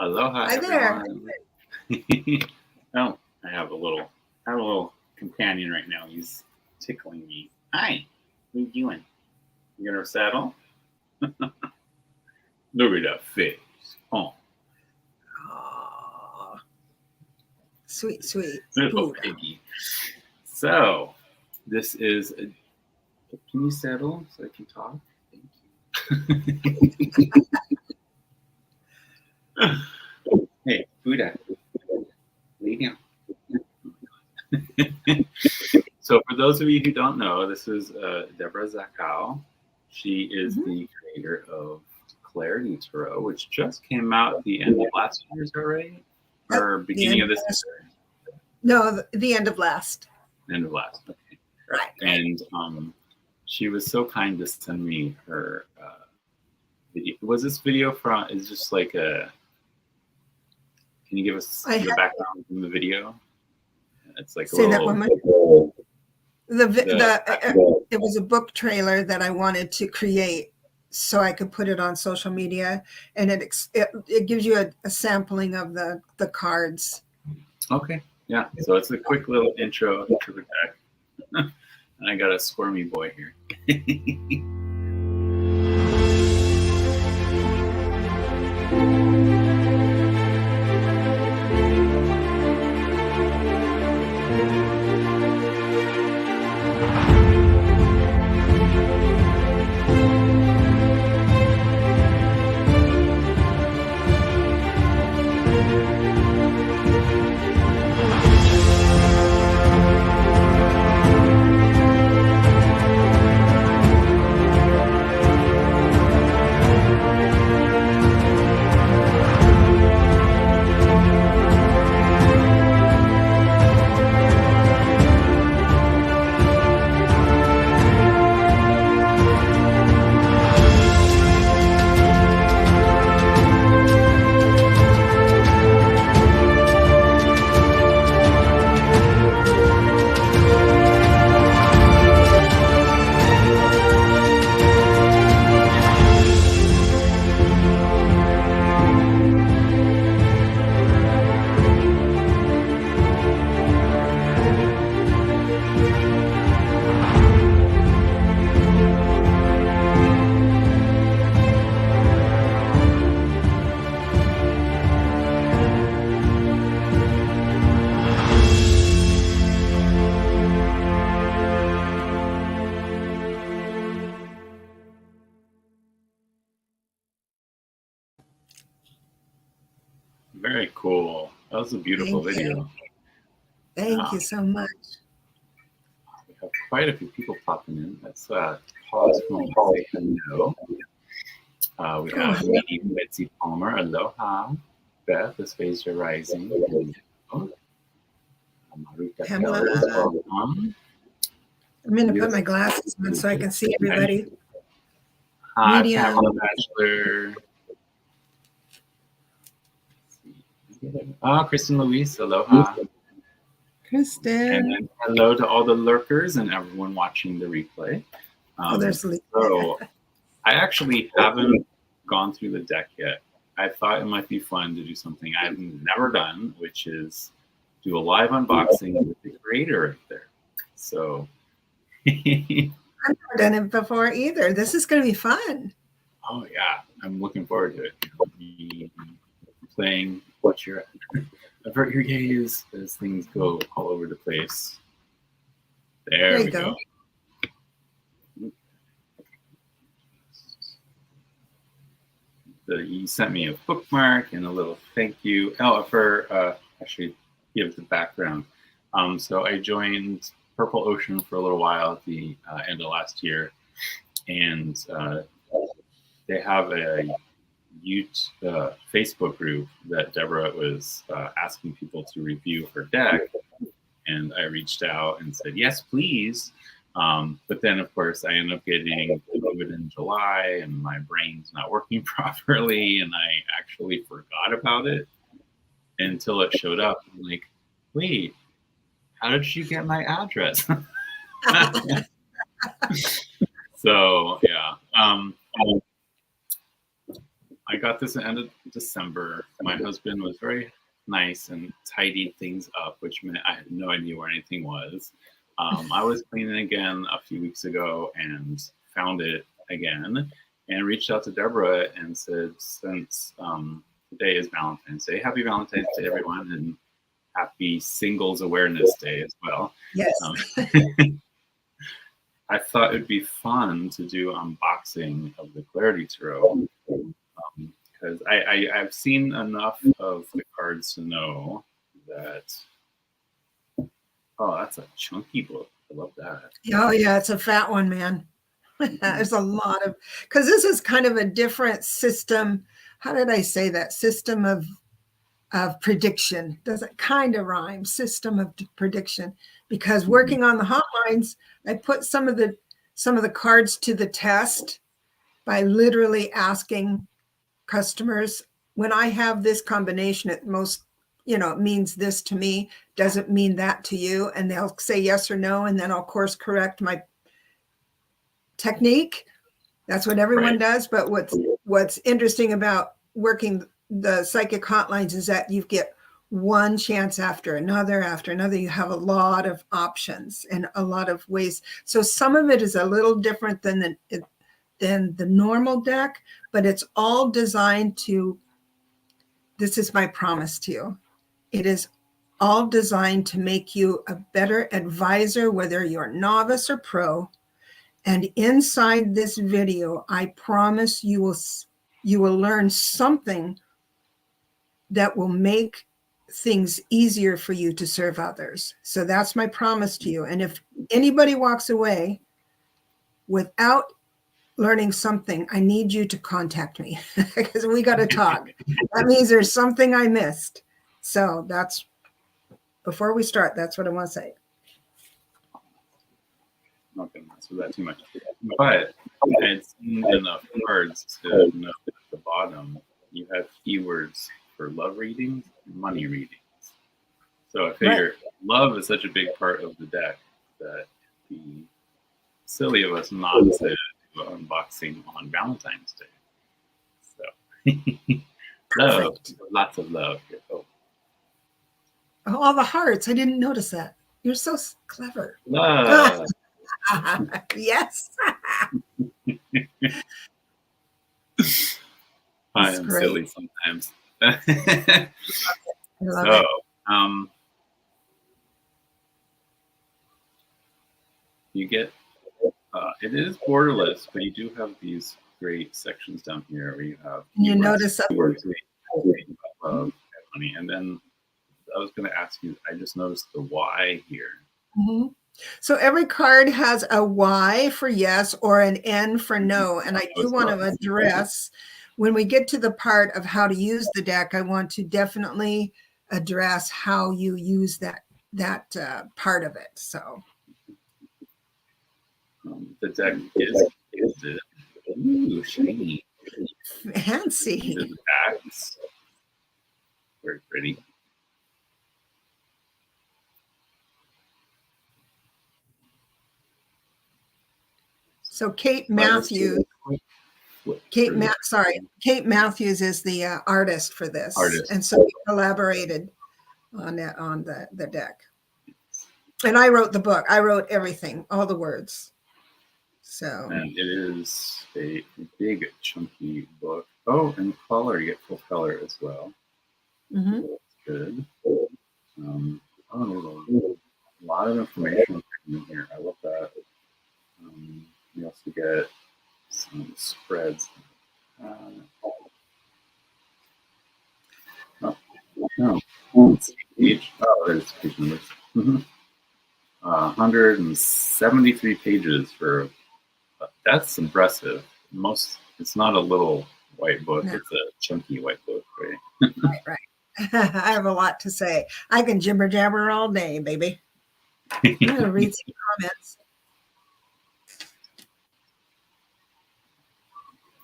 Aloha, Hi there. everyone. Oh, I have a little companion right now. He's tickling me. Hi, what are you doing? You gonna settle? Look at that face. Oh, Aw, sweet, sweet. little Buddha. piggy. So, this is. Can you settle so I can talk? Thank you. Hey, Buddha, lay down. So, for those of you who don't know, this is Debra Zachau. She is the creator of Clarity Tarot, which just came out at the end of last year, is that right? Or beginning of this year? No, the end of last. End of last, okay. Right. And she was so kind to send me her video. Was this video from, is just like a, can you give us the background from the video? It's like say that one more. It was a book trailer that I wanted to create so I could put it on social media, and it gives you a sampling of the cards. Okay, yeah. So it's a quick little intro to the deck. And I got a squirmy boy here. Very cool. That was a beautiful video. Thank you so much. We have quite a few people popping in. Let's pause for a moment to say hello. We have Lady Betsy Palmer. Aloha. Beth, this phase you're rising. Maruta Pamela. welcome. I'm going to put my glasses on so I can see everybody. Hi, Medium. Pamela Bachelor. Kristen Louise, aloha. Kristen. And then hello to all the lurkers and everyone watching the replay. There's Lisa. So I actually haven't gone through the deck yet. I thought it might be fun to do something I've never done, which is do a live unboxing with the creator right there. So I've never done it before either. This is going to be fun. Oh yeah, I'm looking forward to it. Playing what you're at. Avert your gaze as things go all over the place. There we go. You sent me a bookmark and a little thank you. Actually give the background. So I joined Purple Ocean for a little while at the end of last year, and they have a Facebook group that Debra was asking people to review her deck, and I reached out and said yes, please. But then, of course, I ended up getting COVID in July, and my brain's not working properly, and I actually forgot about it until it showed up. I'm like, wait, how did she get my address? So yeah, I got this at the end of December. My husband was very nice and tidied things up, which meant I had no idea where anything was. I was cleaning again a few weeks ago and found it again and reached out to Debra and said, since today is Valentine's Day, happy Valentine's Day, everyone, and happy Singles Awareness Day as well. Yes. I thought it'd be fun to do unboxing of the Clarity Tarot because I've seen enough of the cards to know that, oh, that's a chunky book. I love that. Oh, yeah, it's a fat one, man. There's a lot of, because this is kind of a different system. How did I say that? System of prediction. Does it kind of rhyme? System of prediction. Because working on the hotlines, I put some of the cards to the test by literally asking customers, when I have this combination, it most, it means this to me. Does it mean that to you? And they'll say yes or no. And then I'll course correct my technique. That's what everyone does. But what's interesting about working the psychic hotlines is that you get one chance after another. You have a lot of options and a lot of ways. So some of it is a little different than the normal deck, but it's all designed to, this is my promise to you. It is all designed to make you a better advisor, whether you're novice or pro. And inside this video, I promise you will learn something that will make things easier for you to serve others. So that's my promise to you. And if anybody walks away without learning something, I need you to contact me because we got to talk. That means there's something I missed. So that's, before we start, that's what I want to say. I'm not going to mess with that too much. But I'd seen enough cards to know at the bottom you have keywords for love readings and money readings. So I figure love is such a big part of the deck that it'd be silly of us not to do an unboxing on Valentine's Day. So love, lots of love here. Oh, all the hearts. I didn't notice that. You're so clever. Love. Yes. I am silly sometimes. So, you get, it is borderless, but you do have these great sections down here where you have. You notice that. Love and money. And then I was going to ask you, I just noticed the Y here. Mm-hmm. So every card has a Y for yes or an N for no. And I do want to address, when we get to the part of how to use the deck, I want to definitely address how you use that part of it. So the deck is ooh, shiny. Fancy. The backs. Very pretty. So Kate Matthews is the artist for this. And so we collaborated on the deck. And I wrote the book. I wrote everything, all the words. So. And it is a big, chunky book. Oh, and color, you get full color as well. Mm-hmm. That's good. A lot of information in here. I love that. You also get some spreads. Page. Oh, there's page numbers. 173 pages for. That's impressive. It's not a little white book. No. It's a chunky white book, right? Right. I have a lot to say. I can jibber jabber all day, baby. I'm going to read some comments.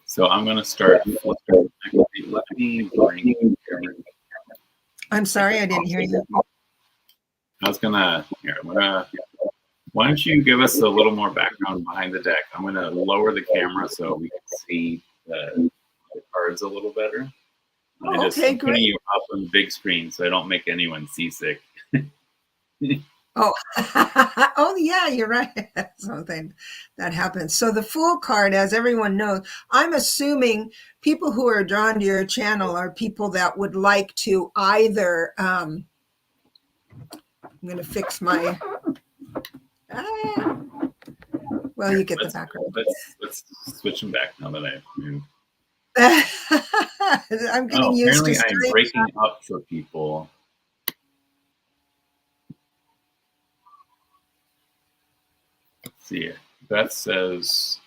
So I'm going to start. Let me bring. I'm sorry, I didn't hear you. I was gonna. Why don't you give us a little more background behind the deck? I'm going to lower the camera so we can see the cards a little better. Oh, I'm okay, putting great. you up on the big screen so I don't make anyone seasick. Oh, oh yeah, you're right. Something that happens. So the Fool card, as everyone knows, I'm assuming people who are drawn to your channel are people that would like to either, I'm going to fix my, well, you get the background. Let's switch them back now that I've moved. I'm getting used to apparently I'm breaking up for people. Let's see, Beth says,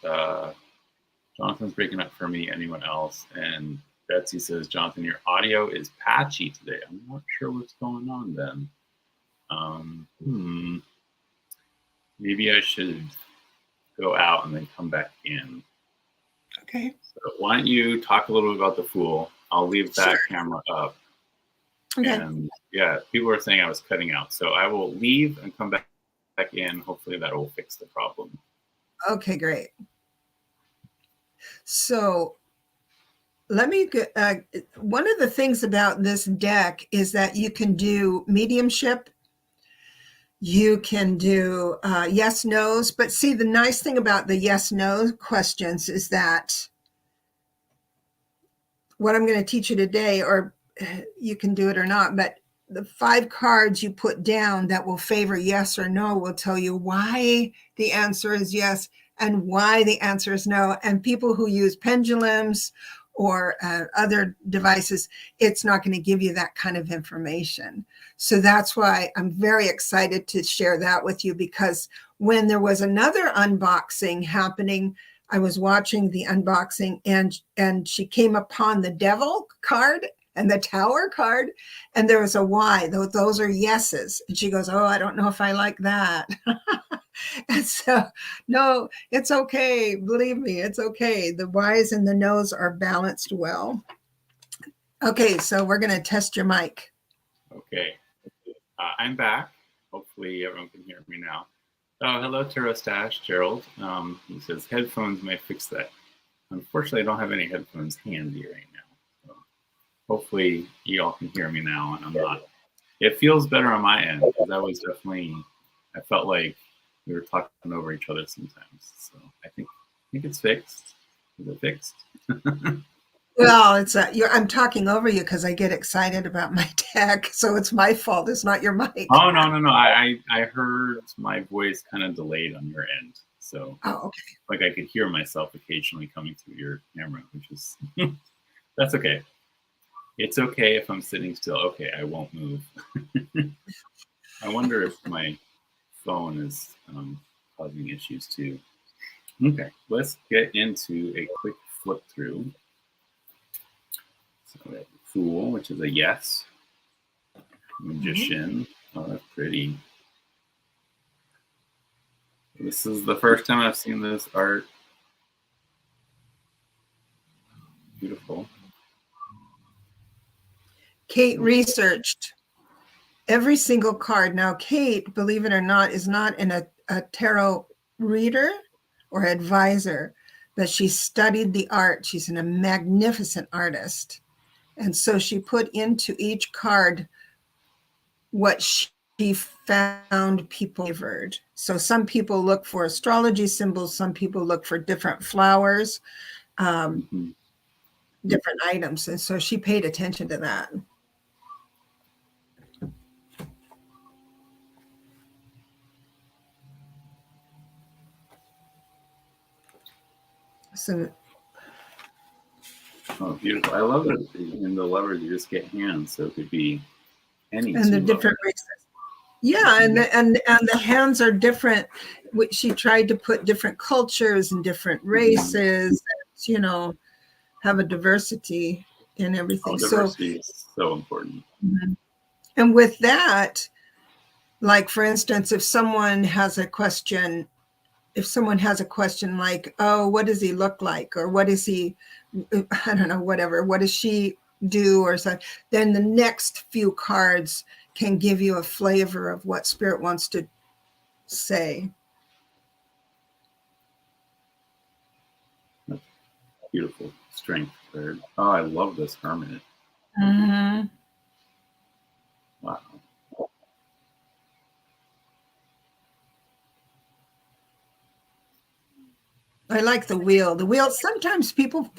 Jonathan's breaking up for me. Anyone else? And Betsy says, Jonathan, your audio is patchy today. I'm not sure what's going on then. Maybe I should go out and then come back in. Okay. So why don't you talk a little bit about the Fool? I'll leave that camera up. Okay. And yeah, people are saying I was cutting out. So I will leave and come back in. Hopefully that will fix the problem. Okay, great. So let me get, one of the things about this deck is that you can do mediumship. You can do yes, no's. But see, the nice thing about the yes, no questions is that what I'm going to teach you today, or you can do it or not, but the 5 cards you put down that will favor yes or no will tell you why the answer is yes and why the answer is no. And people who use pendulums or other devices, it's not going to give you that kind of information. So that's why I'm very excited to share that with you, because when there was another unboxing happening, I was watching the unboxing and she came upon the Devil card and the Tower card, and there was a why. Those are yeses. And she goes, oh, I don't know if I like that. And so, no, it's okay. Believe me, it's okay. The whys and the no's are balanced well. Okay, so we're going to test your mic. Okay. I'm back. Hopefully everyone can hear me now. Oh, hello, Taro Stash, Gerald. He says headphones may fix that. Unfortunately, I don't have any headphones handy right now. So hopefully you all can hear me now, and I'm not. It feels better on my end, because I was definitely, I felt like we were talking over each other sometimes. So I think it's fixed. Is it fixed? Well, it's I'm talking over you because I get excited about my deck, so it's my fault. It's not your mic. Oh no! I heard my voice kind of delayed on your end, so okay. Like I could hear myself occasionally coming through your camera, which is that's okay. It's okay if I'm sitting still. Okay, I won't move. I wonder if my phone is causing issues too. Okay, let's get into a quick flip through. So we have Fool, which is a yes. Magician. Oh, that's pretty. This is the first time I've seen this art. Beautiful. Kate researched every single card. Now, Kate, believe it or not, is not a tarot reader or advisor, but she studied the art. She's a magnificent artist. And so she put into each card what she found people favored. So some people look for astrology symbols, some people look for different flowers, different items. And so she paid attention to that. So, oh, beautiful. I love it. In the levers, you just get hands, so it could be any and the different races. Yeah, and the hands are different. She tried to put different cultures and different races, have a diversity in everything. Diversity is so important. And with that, like for instance, if someone has a question like, oh, what does he look like? Or what is he, I don't know, whatever, what does she do or something, then the next few cards can give you a flavor of what Spirit wants to say. Beautiful. Strength card. Oh, I love this Hermit. Mm-hmm. Wow. I like the wheel. The wheel, sometimes people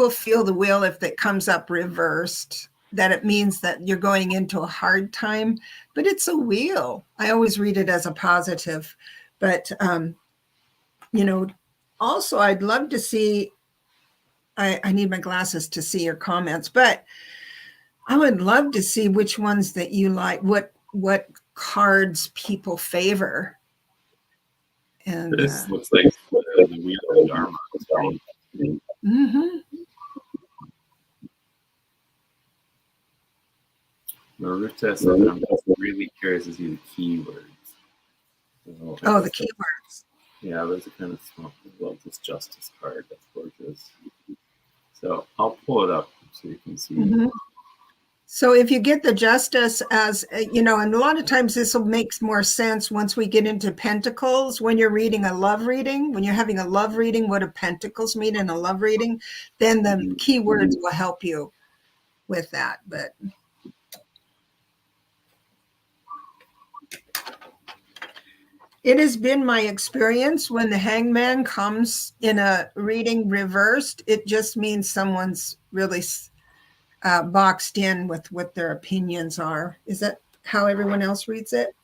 feel the wheel, if it comes up reversed, that it means that you're going into a hard time, but it's a wheel. I always read it as a positive. But, also I'd love to see, I need my glasses to see your comments, but I would love to see which ones that you like, what cards people favor. And this looks like the wheel of Dharma. Right? mm-hmm. Maruta says, I'm really curious to see the keywords. So The keywords. Yeah, those are kind of small. I love this Justice card. That's gorgeous. So I'll pull it up so you can see. Mm-hmm. So if you get the Justice as, and a lot of times this will make more sense once we get into Pentacles, when you're reading a love reading, when you're having a love reading, what do Pentacles mean in a love reading? Then the keywords will help you with that. But it has been my experience when the Hangman comes in a reading reversed, it just means someone's really boxed in with what their opinions are. Is that how everyone else reads it?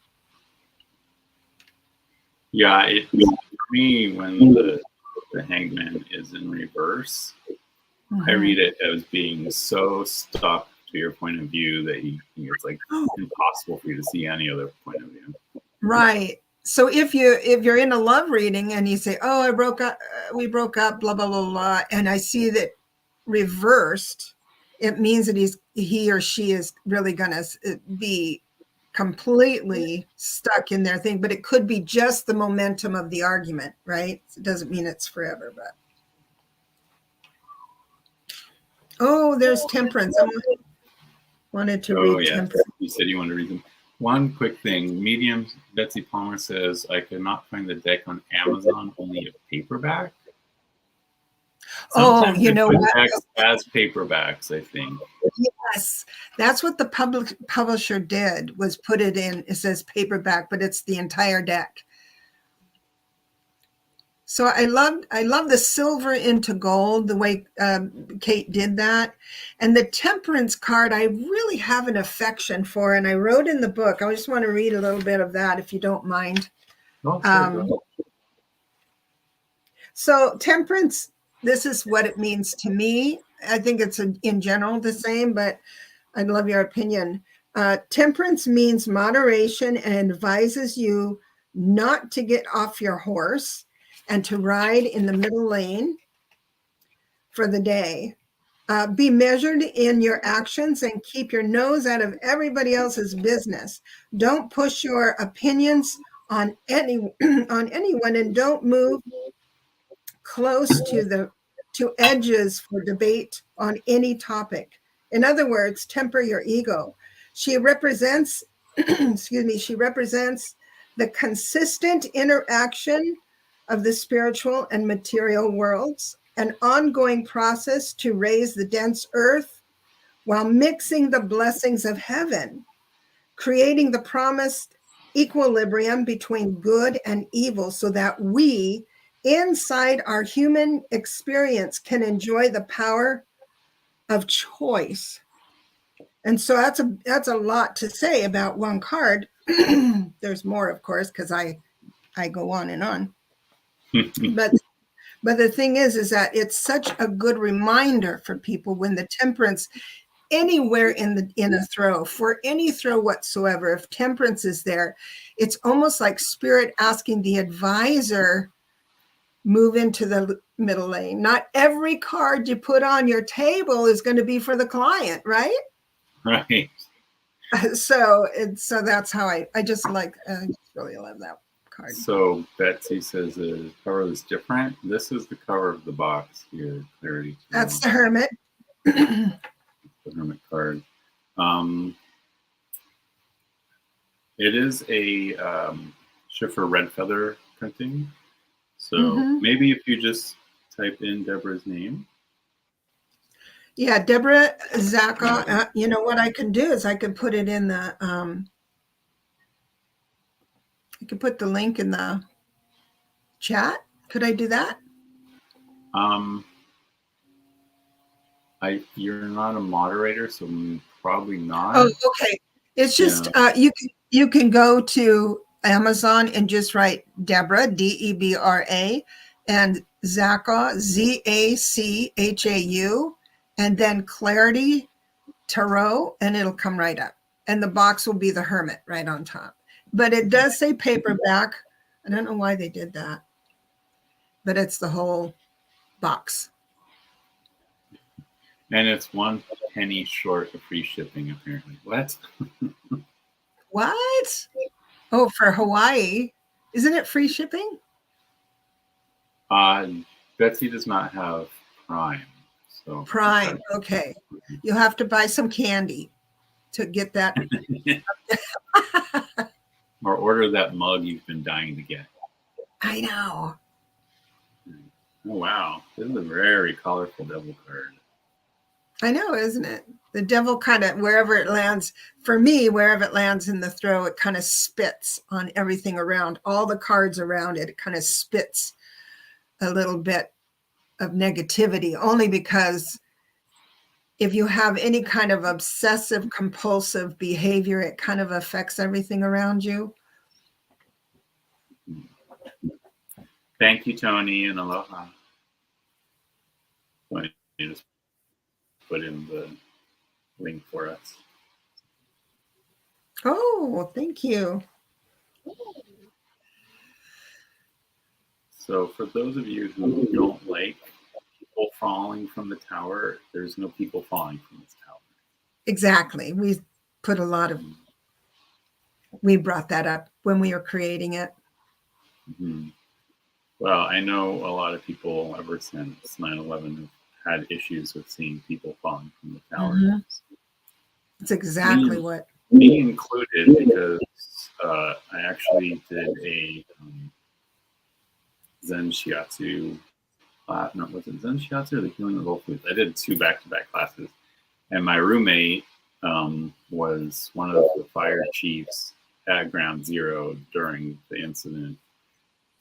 Yeah, for me, when the Hangman is in reverse, I read it as being so stuck to your point of view that it's like impossible for you to see any other point of view. Right. So if you're in a love reading and you say, "Oh, we broke up, blah blah blah blah," and I see that reversed, it means that he or she is really going to be completely stuck in their thing. But it could be just the momentum of the argument, right? It doesn't mean it's forever. But there's Temperance. I wanted to read Temperance. You said you wanted to read them. One quick thing, Medium Betsy Palmer says, I could not find the deck on Amazon, only a paperback. Sometimes you know what? As paperbacks, I think. Yes, that's what the publisher did, was put it in. It says paperback, but it's the entire deck. So I love the silver into gold, the way Kate did that. And the Temperance card, I really have an affection for, and I wrote in the book. I just want to read a little bit of that, if you don't mind. Oh, sure, so Temperance, this is what it means to me. I think it's in general the same, but I'd love your opinion. Temperance means moderation and advises you not to get off your horse and to ride in the middle lane for the day. Be measured in your actions and keep your nose out of everybody else's business. Don't push your opinions on anyone, and don't move close to edges for debate on any topic. In other words, temper your ego. She represents, she represents the consistent interaction of the spiritual and material worlds, an ongoing process to raise the dense earth while mixing the blessings of heaven, creating the promised equilibrium between good and evil so that we, inside our human experience, can enjoy the power of choice. And so that's a lot to say about one card. There's more, of course, because I go on and on. But the thing is that it's such a good reminder for people when the Temperance, anywhere in a throw, for any throw whatsoever, if Temperance is there, it's almost like Spirit asking the advisor, move into the middle lane. Not every card you put on your table is going to be for the client, right? Right. So that's how I just really love that card. So Betsy says the cover is different. This is the cover of the box here. Clarity. That's the Hermit. The Hermit card. It is a Schiffer red feather printing. So maybe if you just type in Debra's name? Yeah, Debra Zachau. You know what I can do is I can put it in the I could put the link in the chat. Could I do that? You're not a moderator, so probably not. Oh, okay. It's just you can go to Amazon and just write Debra, Debra, and Zachau, Zachau, and then Clarity Tarot, and it'll come right up. And the box will be the Hermit right on top. But it does say paperback. I don't know why they did that, but it's the whole box. And it's 1 penny short of free shipping, apparently. What? What? Oh, for Hawaii. Isn't it free shipping? Betsy does not have Prime. So Prime. Okay. You'll have to buy some candy to get that. Or order that mug you've been dying to get. I know. Oh, wow. This is a very colorful devil card. I know, isn't it? The devil kind of, wherever it lands, for me, wherever it lands in the throw, it kind of spits on everything around, all the cards around it. It kind of spits a little bit of negativity, only because if you have any kind of obsessive compulsive behavior, it kind of affects everything around you. Thank you, Tony, and aloha. You just put in the link for us. Oh, thank you. So for those of you who don't like people falling from the tower, there's no people falling from this tower. Exactly. We put a lot of, we brought that up when we were creating it. Mm-hmm. Well, I know a lot of people ever since 9/11 have had issues with seeing people falling from the tower. Mm-hmm. It's exactly what. Me included, because I actually did a Zen Shiatsu. No, was it Zen Shiatsu or the Healing of Whole Foods? I did 2 back-to-back classes, and my roommate was one of the fire chiefs at Ground Zero during the incident.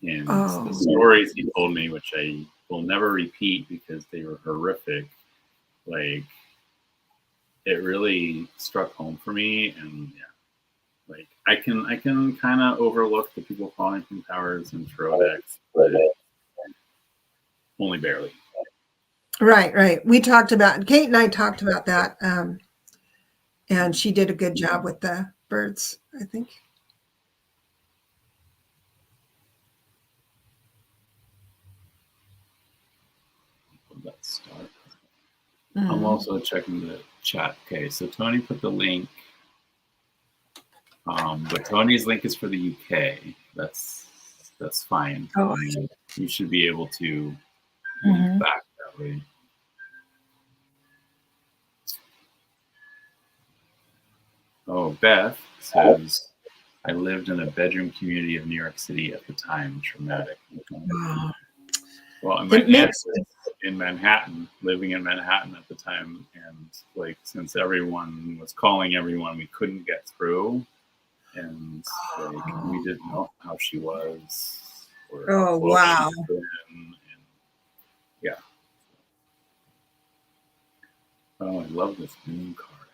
And the stories he told me, which I will never repeat because they were horrific, like, it really struck home for me. And yeah, like I can kind of overlook the people falling from towers and throw decks, but only barely. Right. We talked about, Kate and I talked about that, and she did a good job with the birds, I think. Let's start. I'm also checking the chat. Okay, so Tony put the link, but Tony's link is for the UK. That's fine. Oh, you should be able to link back that way. Oh, Beth says, I lived in a bedroom community of New York City at the time. Traumatic. Wow. Well, my aunt was in Manhattan, living in Manhattan at the time, and like since everyone was calling everyone, we couldn't get through, and like we didn't know how she was. Or wow. And, yeah. Oh, I love this moon card.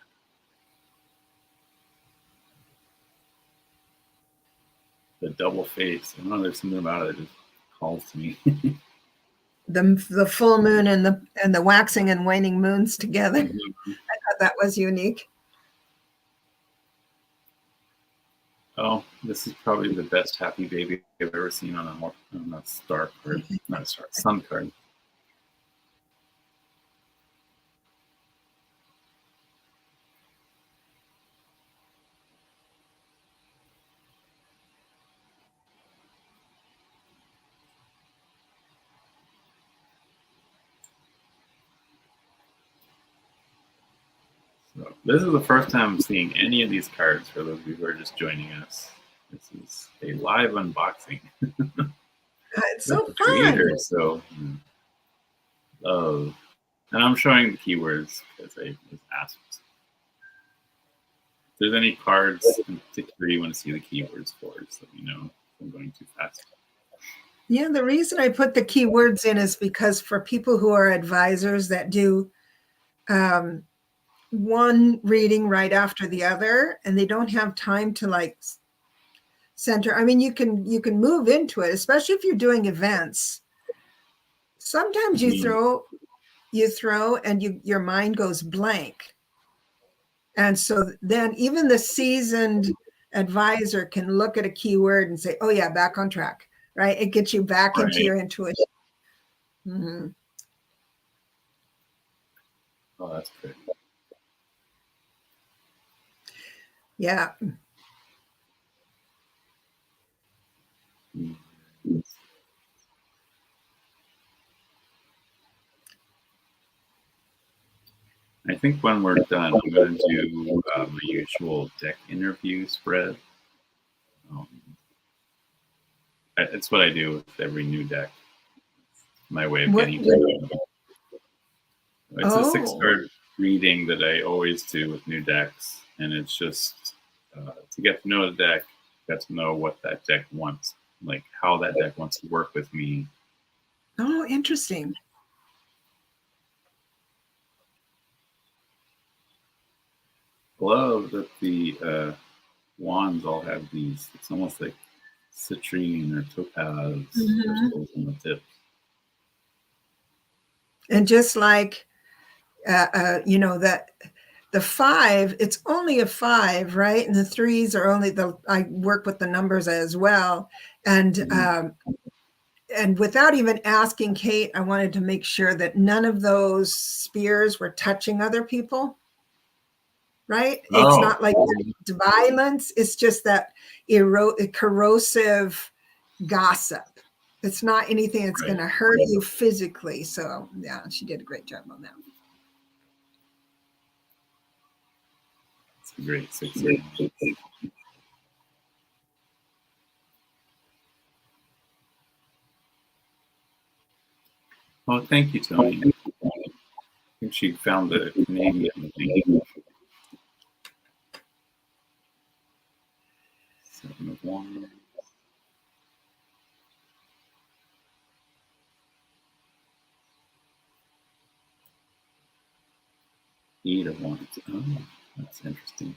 The double face. I don't know. There's something about it that just calls to me. The full moon and the waxing and waning moons together. I thought that was unique. Oh, this is probably the best happy baby I've ever seen on a star card, not a star, sun card. So this is the first time I'm seeing any of these cards for those of you who are just joining us. This is a live unboxing. It's so fun. So Love. And I'm showing the keywords because I was asked. If there's any cards in particular you want to see the keywords for, just let me know if I'm going too fast. Yeah, the reason I put the keywords in is because for people who are advisors that do one reading right after the other, and they don't have time to like center. I mean, you can move into it, especially if you're doing events. Sometimes you throw and your mind goes blank. And so then even the seasoned advisor can look at a keyword and say, oh yeah, back on track, right? It gets you back into your intuition. Mm-hmm. Oh, that's good. Yeah. I think when we're done, I'm going to do my usual deck interview spread. It's what I do with every new deck. My way of getting to know. It's a 6-card reading that I always do with new decks, and it's just to get to know the deck, get to know what that deck wants, like how that deck wants to work with me. Oh, interesting. Love that the wands all have these. It's almost like citrine or topaz crystals on the tips. And just like, that the 5, it's only a 5, right? And the 3s are only I work with the numbers as well. And, and without even asking Kate, I wanted to make sure that none of those spears were touching other people. Right? Oh. It's not like violence. It's just that corrosive gossip. It's not anything that's going to hurt you physically. So yeah, she did a great job on that. It's a great 6. Well, thank you, Tony. I think she found the Canadian thing. 7 of Wands. Eight of Wands. Oh, that's interesting.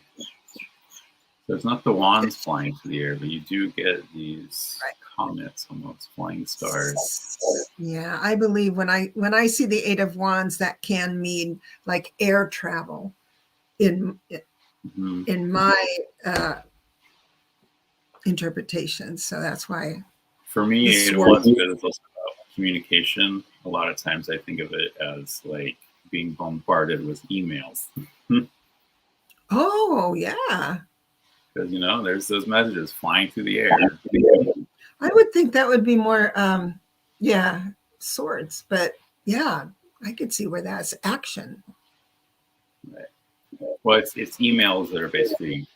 So it's not the wands flying through the air, but you do get these comets, almost flying stars. Yeah, I believe when I see the 8 of Wands, that can mean like air travel in my interpretation. So that's why. For me, 8 of Wands is also about communication. A lot of times I think of it as like being bombarded with emails. Oh, yeah. Because, there's those messages flying through the air. I would think that would be more, swords. But yeah, I could see where that's action. Right. Well, it's emails that are basically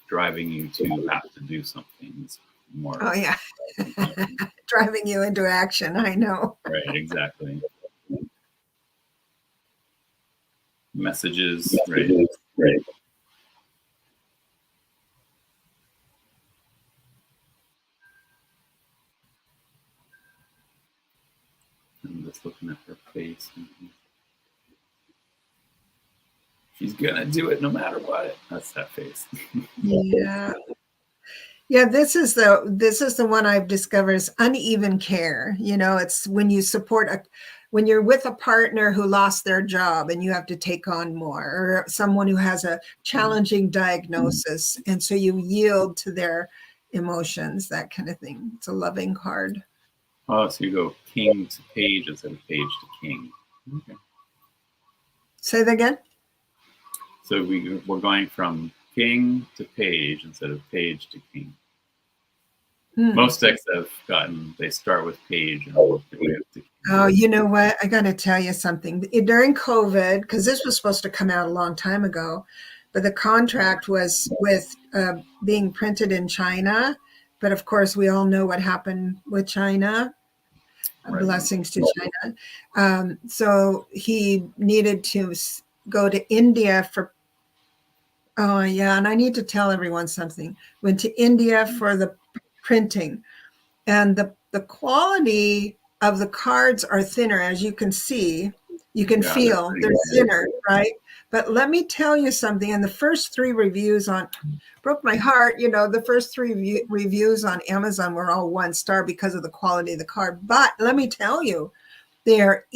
driving you to have to do something. It's more. Oh, yeah. Driving you into action. I know. Right, exactly. Messages, right. I'm just looking at her face. She's gonna do it no matter what. That's that face. Yeah. Yeah, this is the one I've discovered is uneven care. It's when you when you're with a partner who lost their job and you have to take on more, or someone who has a challenging diagnosis, and so you yield to their emotions, that kind of thing. It's a loving card. Oh, so you go king to page instead of page to king. Okay. Say that again? So we're going from king to page instead of page to king. Most decks they start with page and work their way up to king. Oh, you know what? I got to tell you something. During COVID, because this was supposed to come out a long time ago, but the contract was with being printed in China. But of course, we all know what happened with China. Right. Blessings to China. So he needed to go to India for, oh yeah, and I need to tell everyone something. Went to India for the printing, and the quality of the cards are thinner, as you can see. You can feel they're thinner, right? But let me tell you something. And the first 3 reviews on, broke my heart. You know, the first 3 reviews on Amazon were all 1 star because of the quality of the card. But let me tell you, they're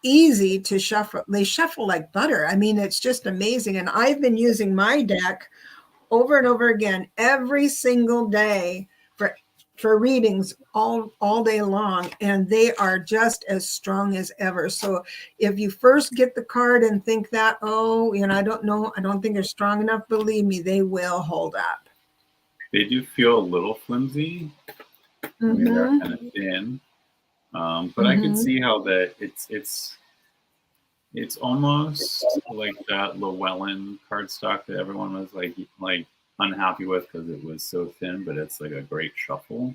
easy to shuffle. They shuffle like butter. I mean, it's just amazing. And I've been using my deck over and over again every single day for readings all day long, and they are just as strong as ever. So if you first get the card and think that, oh, you know, I don't think they're strong enough, believe me, they will hold up. They do feel a little flimsy. I mean, they're kind of thin, but I can see how that it's almost like that Llewellyn cardstock that everyone was like unhappy with because it was so thin, but it's like a great shuffle.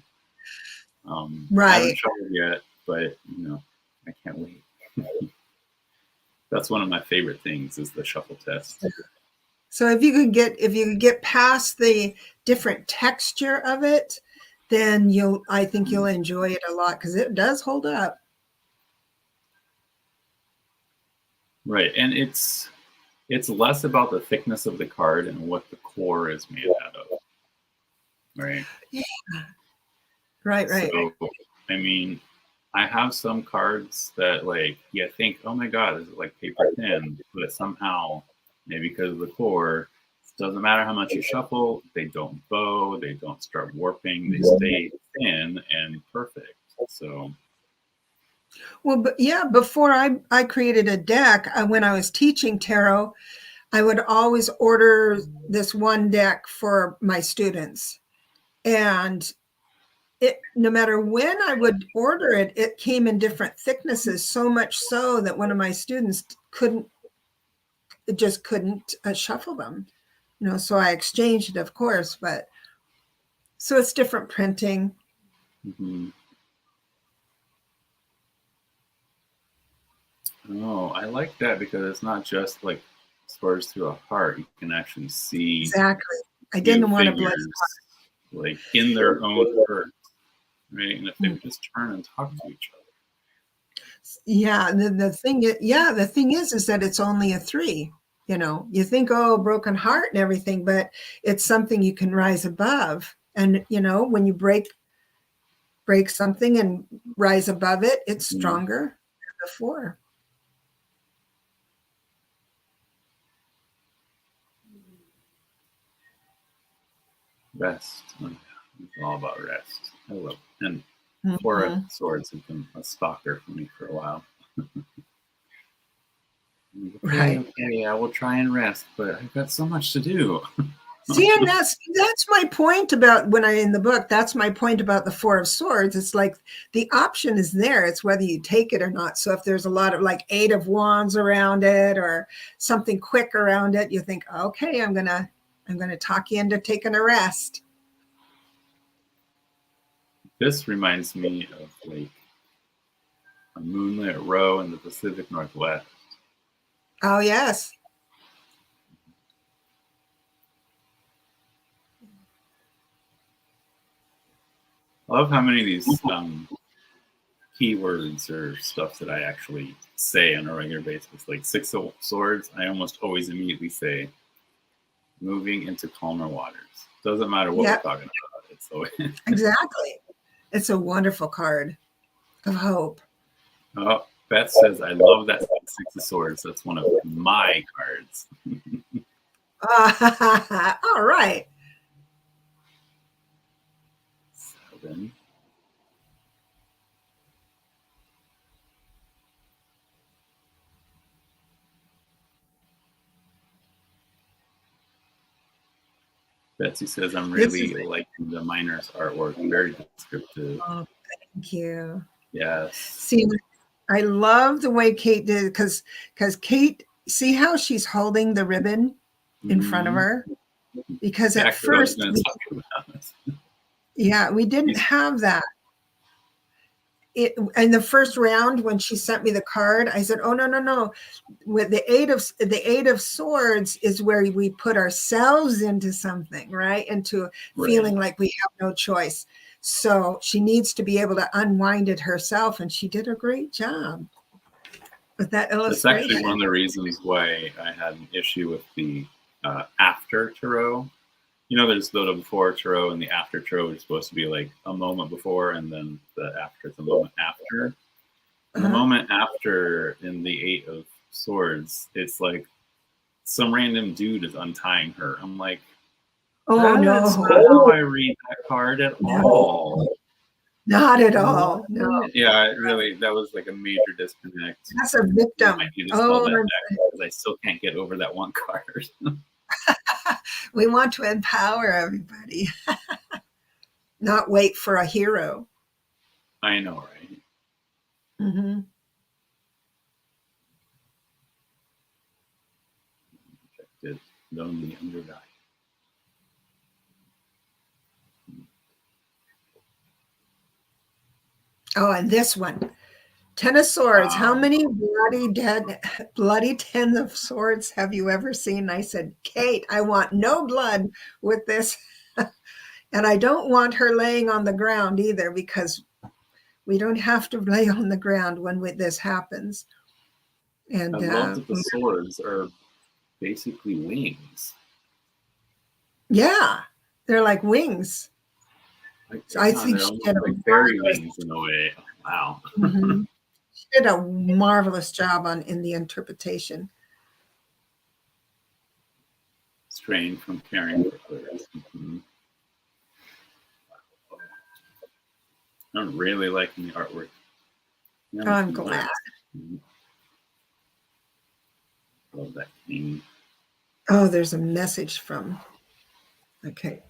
I haven't shuffled yet, but you know, I can't wait. That's one of my favorite things is the shuffle test. So if you could get past the different texture of it, then I think you'll enjoy it a lot because it does hold up. Right, and it's less about the thickness of the card and what the core is made out of. Right. Yeah. Right. So, I mean, I have some cards that like you think, oh my god, this is like paper thin, but somehow maybe because of the core, it doesn't matter how much you shuffle, they don't bow, they don't start warping, they stay thin and perfect. So well, but yeah, before I created a deck, when I was teaching tarot, I would always order this one deck for my students, and no matter when I would order it, it came in different thicknesses, so much so that one of my students couldn't shuffle them, you know, so I exchanged it, of course, but so it's different printing. Oh, I like that because it's not just like swords through a heart. You can actually see exactly. I didn't want to bless like in their own hurt, right? And if they would just turn and talk to each other. Yeah, the thing is that it's only a 3. You know, you think, oh, broken heart and everything, but it's something you can rise above. And you know, when you break something and rise above it, it's stronger than before. Rest. It's all about rest. I love it. And 4 of Swords has been a stalker for me for a while. Okay, I will try and rest, but I've got so much to do. See, and that's my point about in the book, that's my point about the 4 of Swords. It's like the option is there. It's whether you take it or not. So if there's a lot of like 8 of Wands around it or something quick around it, you think, okay, I'm gonna talk you into taking a rest. This reminds me of like a moonlit row in the Pacific Northwest. Oh, yes. I love how many of these keywords or stuff that I actually say on a regular basis. Like 6 of Swords, I almost always immediately say, moving into calmer waters. Doesn't matter what we're talking about. It's so exactly. It's a wonderful card of hope. Oh, Beth says, I love that 6 of Swords. That's one of my cards. All right. 7. Betsy says, I'm really liking the miner's artwork. Very descriptive. Oh, thank you. Yes. See, I love the way Kate did, because Kate, see how she's holding the ribbon in front of her? Because at first, we didn't have that. in the first round, when she sent me the card, I said, oh, no. With the Eight of Swords is where we put ourselves into something, right? Into feeling like we have no choice. So she needs to be able to unwind it herself. And she did a great job with that illustration. That's actually one of the reasons why I had an issue with the after tarot. You know, there's the before tarot and the after tarot is supposed to be like a moment before, and then the after, the moment after. And the moment after in the Eight of Swords, it's like some random dude is untying her. I'm like, oh no, that's not how I read that card at all. Not at all. No. Yeah, really, that was like a major disconnect. That's a victim. Because I still can't get over that one card. We want to empower everybody, not wait for a hero. I know, right? Mm-hmm. Rejected, lonely, undervalued. Oh, and this one, Ten of Swords. How many bloody Ten of Swords have you ever seen? I said, Kate, I want no blood with this. And I don't want her laying on the ground either, because we don't have to lay on the ground when this happens. And I love that the swords are basically wings. Yeah, they're like wings. I think she did like fairy wings in a way. Wow. Mm-hmm. She did a marvelous job in the interpretation. Strain from caring for others. Mm-hmm. I'm really liking the artwork. Oh, I'm glad. Mm-hmm. Love that king. Oh, there's a message from. Okay.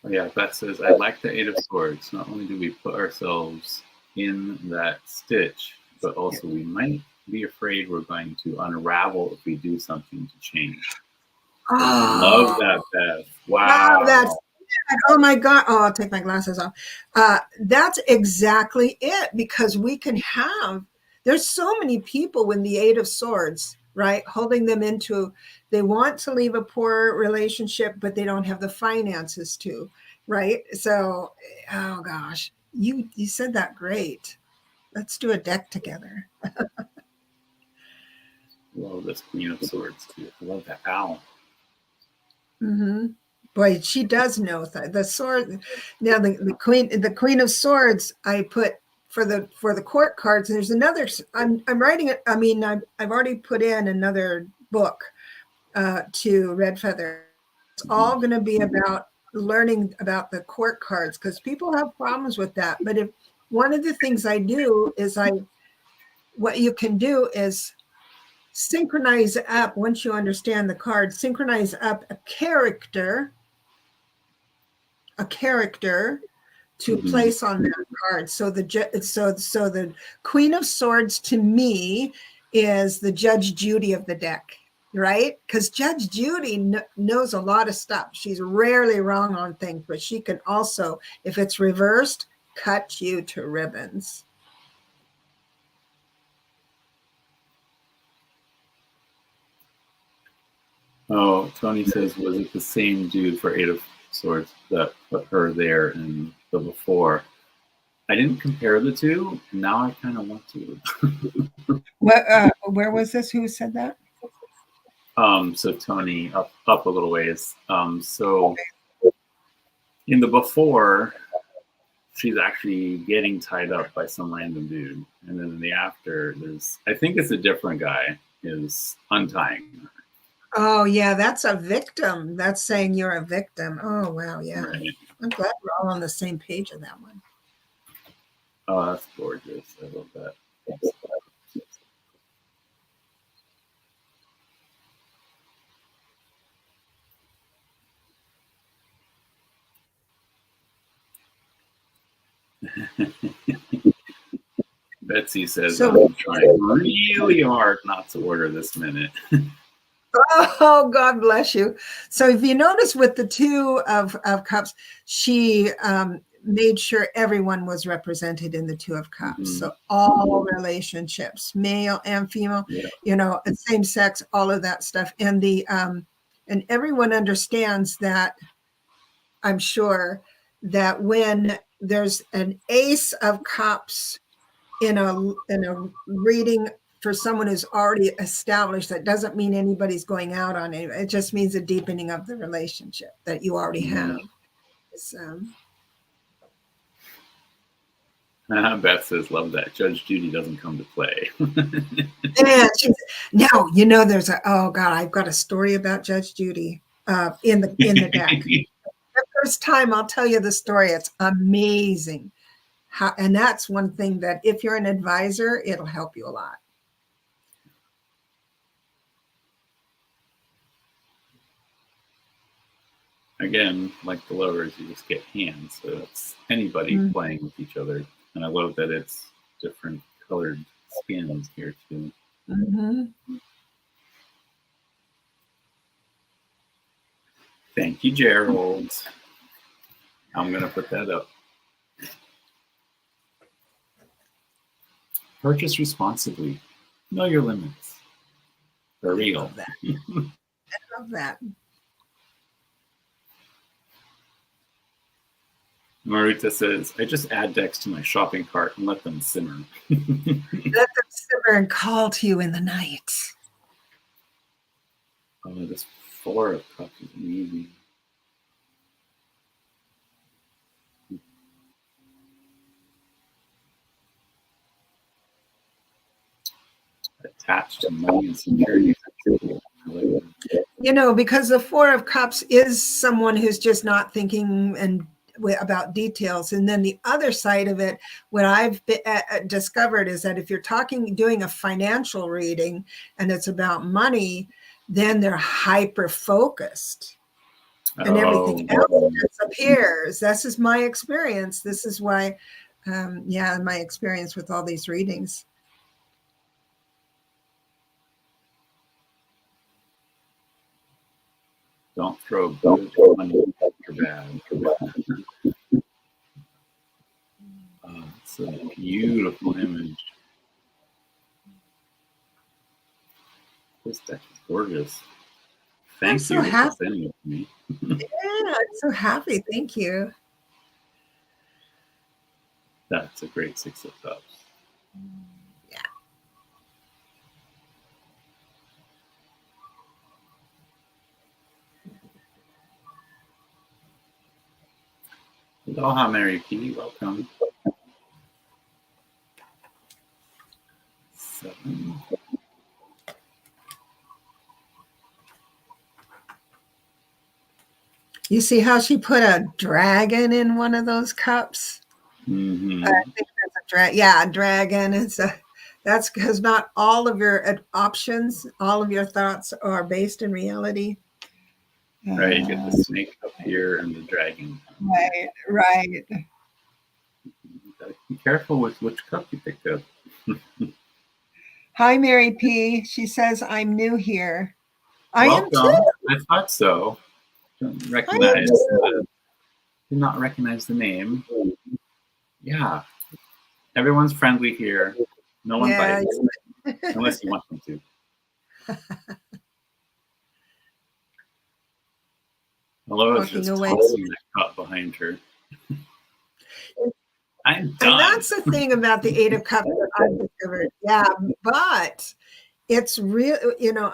Oh, yeah, that says, I like the Eight of Swords. Not only do we put ourselves in that stitch, but also we might be afraid we're going to unravel if we do something to change. Oh, love that, Beth. Wow. That's oh my God. Oh, I'll take my glasses off. That's exactly it, because we can have, there's so many people with the Eight of Swords, right? Holding them into, they want to leave a poor relationship, but they don't have the finances to, right? So, oh gosh, you said that great. Let's do a deck together. Love this Queen of Swords too. I love that owl. Mm-hmm. Boy, she does know the sword. Now the Queen of Swords, I put for the court cards. There's another. I'm writing it. I mean, I've already put in another book to Red Feather. It's all going to be about learning about the court cards, because people have problems with that. But if one of the things I do is what you can do is synchronize up, once you understand the card, synchronize up a character to place on that card. So the Queen of Swords to me is the Judge Judy of the deck, right? Because Judge Judy knows a lot of stuff. She's rarely wrong on things, but she can also, if it's reversed, cut you to ribbons. Oh, Tony says, was it the same dude for Eight of Swords that put her there in the before? I didn't compare the two. Now I kind of want to. Where was this? Who said that? So Tony, up a little ways. So in the before, she's actually getting tied up by some random dude, and then in the after, I think it's a different guy is untying her. Oh yeah, that's a victim. That's saying you're a victim. Oh wow, yeah. Right. I'm glad we're all on the same page of that one. Oh, that's gorgeous. I love that. Betsy says, I'm trying really hard not to order this minute. Oh, God bless you. So if you notice with the Two of Cups, she made sure everyone was represented in the Two of Cups. Mm-hmm. So all relationships, male and female, and same sex, all of that stuff. And and everyone understands that, I'm sure, that when there's an Ace of Cups in a reading for someone who's already established, that doesn't mean anybody's going out on it. It just means a deepening of the relationship that you already have. Beth says, love that. Judge Judy doesn't come to play. Yeah, now, there's oh God, I've got a story about Judge Judy in the deck. The first time I'll tell you the story. It's amazing. And that's one thing that if you're an advisor, it'll help you a lot. Again, like the lovers, you just get hands. So it's anybody playing with each other. And I love that it's different colored skins here too. Thank you, Gerald. I'm going to put that up. Purchase responsibly. Know your limits. For real. I love that. Maruta says, I just add decks to my shopping cart and let them simmer. Let them simmer and call to you in the night. Oh, this Four of Cups is amazing. Attached to money and security. Because the Four of Cups is someone who's just not thinking about details. And then the other side of it, what I've discovered is that if you're doing a financial reading and it's about money, then they're hyper focused and everything else disappears. This is my experience. This is why, my experience with all these readings. Don't throw good money for bad. It's a beautiful image. This deck is gorgeous. Thank you for sending it to me. Yeah, I'm so happy. Thank you. That's a great Six of Cups. Yeah. Aloha, Mary P. Welcome. 7. You see how she put a dragon in one of those cups? Mm-hmm. I think that's a dragon. Yeah, a dragon. That's because not all of your options, all of your thoughts are based in reality. Right, you get the snake up here and the dragon. Right. Be careful with which cup you picked up. Hi, Mary P. She says, I'm new here. Welcome. I am too. I thought so. Did not recognize the name. Yeah. Everyone's friendly here. No one bites. Unless you want them to. Aloha's just tossing that cup behind her. I'm done. And that's the thing about the Eight of Cups that I've discovered. Yeah, but it's real,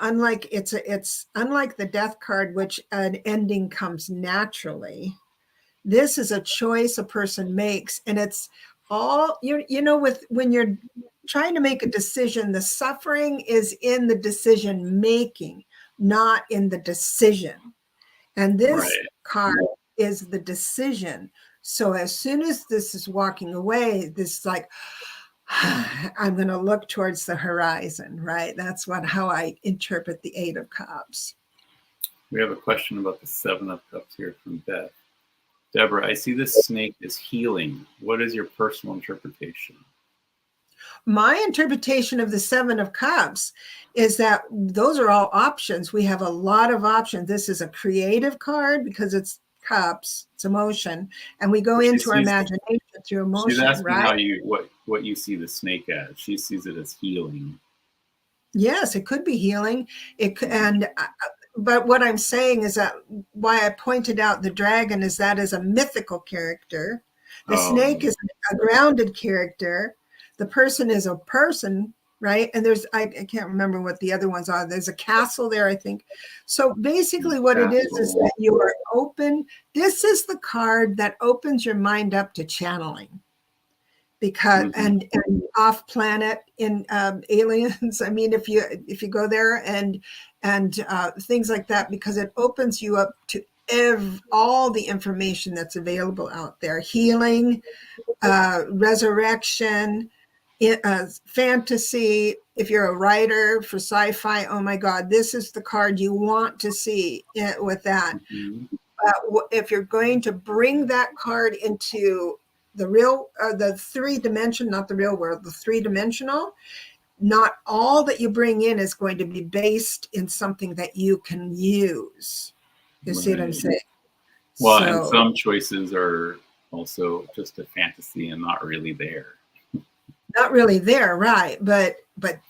unlike it's unlike the Death card, which an ending comes naturally. This is a choice a person makes, and it's all when you're trying to make a decision, the suffering is in the decision making, not in the decision. And this card is the decision. So as soon as this is walking away, this is like, I'm going to look towards the horizon, right? That's how I interpret the Eight of Cups. We have a question about the Seven of Cups here from Beth. Deborah, I see this snake is healing. What is your personal interpretation? My interpretation of the Seven of Cups is that those are all options. We have a lot of options. This is a creative card because it's cups, it's emotion, and we go She into our sees, imagination through she's emotion, asking right? how what you see the snake as. She sees it as healing. Yes, it could be healing. But what I'm saying is that why I pointed out the dragon is that is a mythical character. The snake is a grounded character. The person is a person, right? And there's, I can't remember what the other ones are. There's a castle there, I think. So basically what it is that you are open. This is the card that opens your mind up to channeling. Because and off planet in aliens, I mean, if you go there and things like that, because it opens you up to all the information that's available out there, healing, resurrection, fantasy. If you're a writer for sci-fi, oh my God, this is the card you want to see with that. If you're going to bring that card into the real, the 3-dimension, not the real world, the 3-dimensional, not all that you bring in is going to be based in something that you can use. You see what I'm saying? Well, and some choices are also just a fantasy and not really there. Not really there, right? But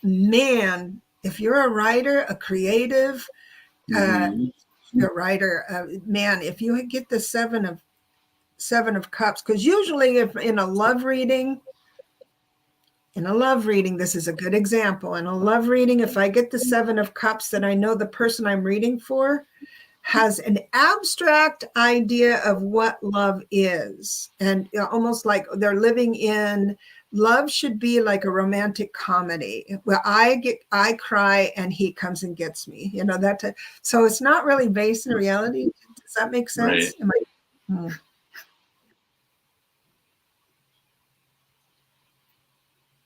man, if you're a writer, a creative, a writer, man, if you get the Seven of Cups, because usually if in a love reading, this is a good example. In a love reading, if I get the 7 of Cups, then I know the person I'm reading for has an abstract idea of what love is. And almost like they're living in, love should be like a romantic comedy where I cry and he comes and gets me, so it's not really based in reality. Does that make sense? Right.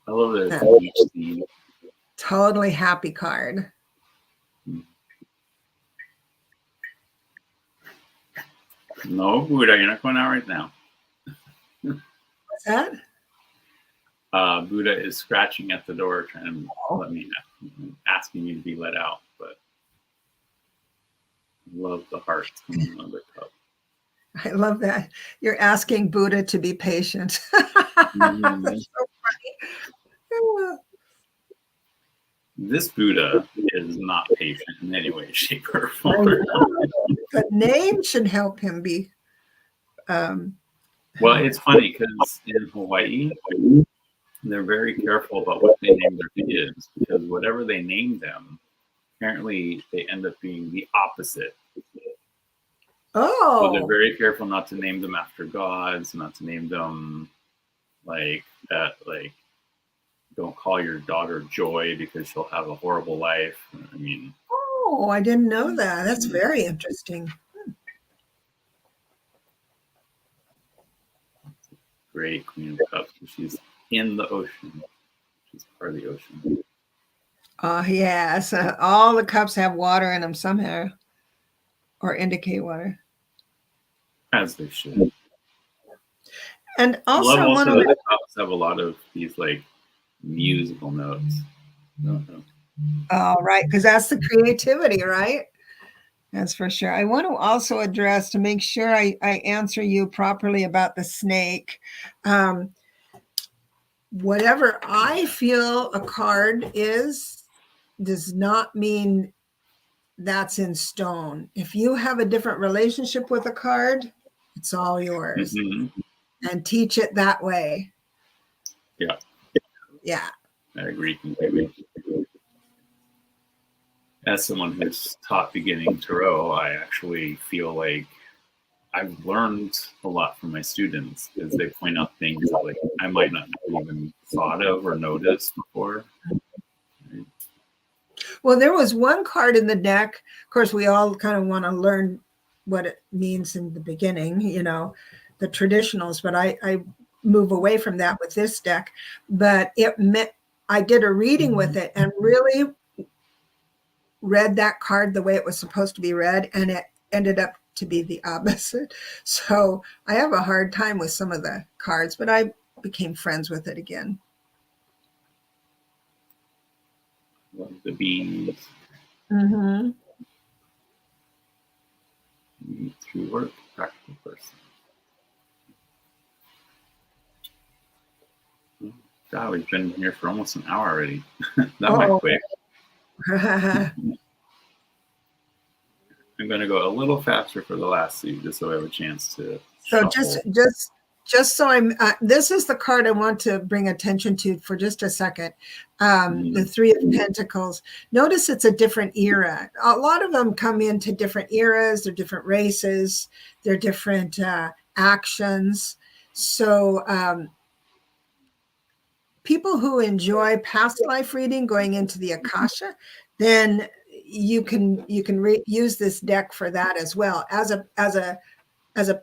I love it. Totally happy card. No, Buddha, you're not going out right now. What's that? Buddha is scratching at the door, trying to let me, asking me to be let out. But I love the hearts coming on the cup. I love that. You're asking Buddha to be patient. That's so funny. This Buddha is not patient in any way, shape, or form. The name should help him be. Well, it's funny because in Hawaii, they're very careful about what they name their kids, because whatever they name them, apparently they end up being the opposite. Oh. So they're very careful not to name them after gods, not to name them like that, like don't call your daughter Joy because she'll have a horrible life. I mean. Oh, I didn't know that. That's very interesting. Great Queen of Cups. She's in the ocean. She's part of the ocean. Oh, yes. All the cups have water in them somehow, or indicate water. As they should. And also, one of the cups have a lot of these like musical notes. Oh, right, because that's the creativity, right? That's for sure. I want to also address, to make sure I answer you properly about the snake. Whatever I feel a card is does not mean that's in stone. If you have a different relationship with a card, it's all yours. And teach it that way. Yeah. Yeah. I agree completely. As someone who's taught beginning tarot, I actually feel like I've learned a lot from my students because they point out things that like I might not have even thought of or noticed before. Well, there was one card in the deck. Of course, we all kind of want to learn what it means in the beginning, the traditionals, but I move away from that with this deck. But it meant I did a reading with it and really read that card the way it was supposed to be read, and it ended up to be the opposite. So I have a hard time with some of the cards, but I became friends with it again. Love the bees. Mm-hmm. Through work. practical person. God, we've been here for almost an hour already. That went quick. I'm going to go a little faster for the last suit, just so I have a chance to. So shuffle. just so I'm, this is the card I want to bring attention to for just a second. The Three of Pentacles. Notice it's a different era. A lot of them come into different eras. They're different races. They're different actions. So people who enjoy past life reading, going into the Akasha, then you can use this deck for that as well as a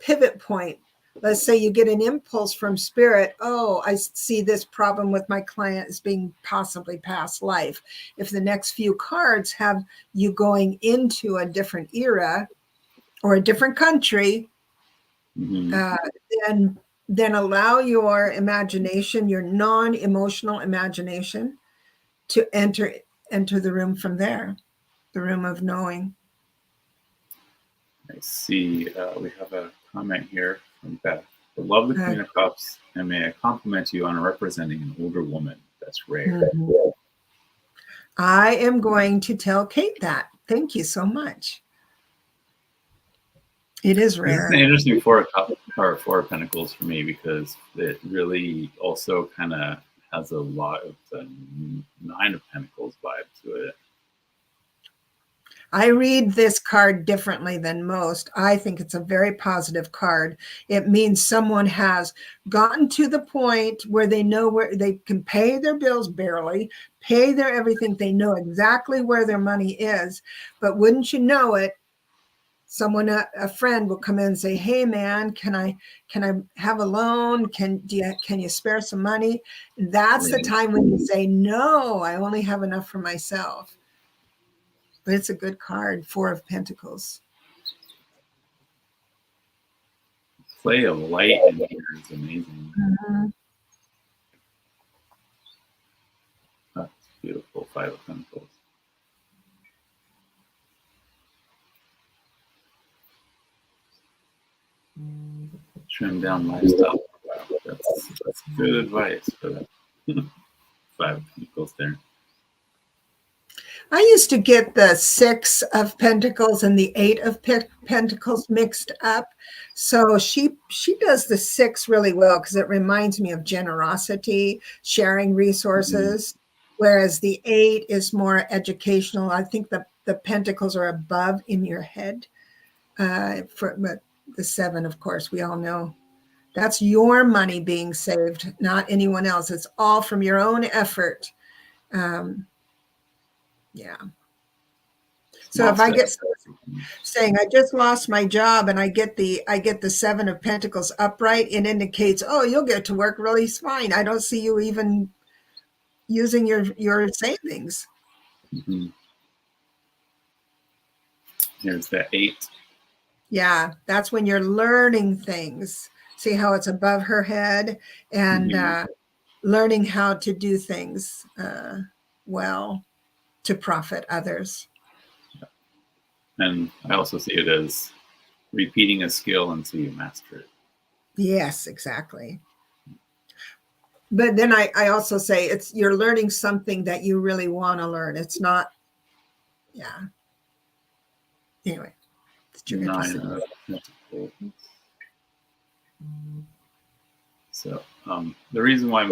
pivot point. Let's say you get an impulse from spirit. Oh, I see this problem with my client as being possibly past life. If the next few cards have you going into a different era or a different country, then allow your imagination, your non-emotional imagination, to enter the room from there, the room of knowing. I see we have a comment here from Beth. I love the Queen of Cups, and may I compliment you on representing an older woman. That's rare. I am going to tell Kate that. Thank you so much. It is rare. This is an interesting Four of Pentacles for me, because it really also kind of has a lot of the Nine of Pentacles vibe to it. I read this card differently than most. I think it's a very positive card. It means someone has gotten to the point where they know where they can pay their bills, barely pay their everything. They know exactly where their money is. But wouldn't you know it, someone, a friend will come in and say, hey man, can I have a loan? Can you spare some money? That's the time when you say, no, I only have enough for myself. But it's a good card, Four of Pentacles. Play of light in here is amazing. That's beautiful. Five of Pentacles. Trim down lifestyle. That's good advice for that. Five of Pentacles there. I used to get the Six of Pentacles and the Eight of Pentacles mixed up. So she does the Six really well, because it reminds me of generosity, sharing resources, whereas the Eight is more educational. I think the Pentacles are above in your head. But the Seven, of course, we all know. That's your money being saved, not anyone else. It's all from your own effort. Yeah. So if I get saying I just lost my job and I get the Seven of Pentacles upright, it indicates, oh, you'll get to work really fine. I don't see you even using your savings. Here's the Eight. Yeah, that's when you're learning things. See how it's above her head, and learning how to do things well to profit others. And I also see it as repeating a skill until you master it. Yes, exactly. But then I also say you're learning something that you really want to learn. It's not, Anyway, Nine of Pentacles. So the reason why